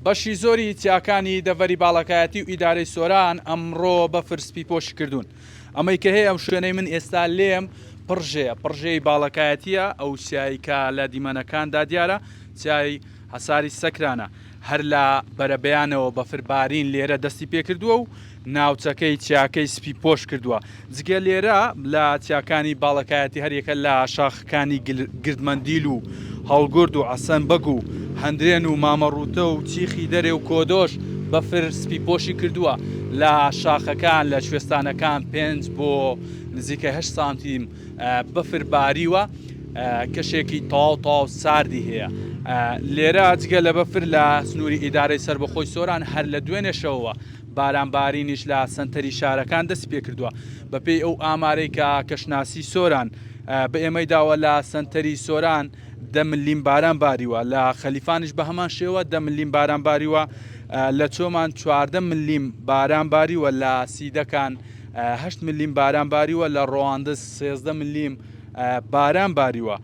بەشی زۆری چیاکانی دەڤەری باڵەکایەتی و ئیدارەی سۆران ئەمڕۆ بەفر سپی پۆشی کردوون. ئەمەی کە هەیە ئەم شوێنەی من ئێستا لێم پڕژەی باڵەکایەتیە، ئەو چیایکە لە دیمەنەکاندا دیارە چای هەساری سەکرانە، هەر لە بەرەبەیانەوە بەفربارین لێرە دەستی پێکردووە و ناوچەکەی چیاکەی سپی پۆش کردووە. جگە لێرە لە چیاکانی باڵەکایەتی هەریەکە لە شاخەکانی گردمەندیل و هەڵگورد و عەسەن بەگ و هەندرێن و مامەڕوتە و چیخی دەرێ و کۆدۆش بەفر سپی پۆشی کردووە. لە شاخەکان لە شوێستانەکان 5 بۆ نزیکە 8 سانتیم بەفر باریوە، کەشێکی تاو ساردی هەیە. لێرە جگە لە بەفر لە سنووری ئیدارەی سربەخۆی سۆران هەر لە دوێنێشەوە بارانبارینیش لە سنتەری شارەکان دەست پێ کردووە. بەپێی ئەو ئامارەی کە کەشناسی سۆران بە ئێمەی داوە لە سنتەری سۆران 10 ملیم باران باریوە، لە خەلیفانش بە هەمان شێوە 10 ملیم باران باریوە، لە چۆمان 14 ملیم باران باریوە، لە سیدەکان 8 ملیم باران باریوە، لە ڕۆواندز 13 ملیم باران باریوە.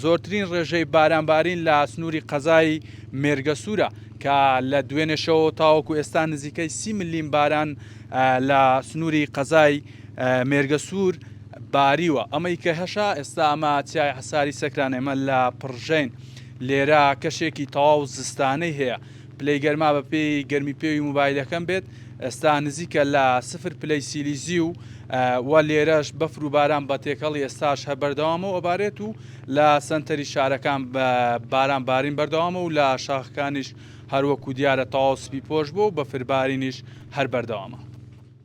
زۆرترین ڕێژەی بارانبارین لە سنووری قەزای مێرگەسوورە کە لە دوێنێشەوە تاوەکو ئێستا نزیکەی 30 ملیم باران لە سنووری قەزای مێرگەسوور باریوە. ئەمەی کە هەشا ئێستا ئەمە چای هەساری سەکران، ئێمە لە پڕژەین. لێرە کەشێکی تەواو زستانەی هەیە، پلەی گەرما بە پێی گەرمی پێوی موبایلەکەم بێت ئێستا نزیکە لە 0 پلەی سیلیزی و لێرەش بەفر و باران بە تێکەڵی ئێستاش هە بەردەوامەوە ئەبارێت و لە سنتەری شارەکان باران بارین بەردەوامە و لە شاخەکانیش هەروەکو دیارە تەواو سپی پۆش بوو و بەفربارینیش هەر بەردەوامە.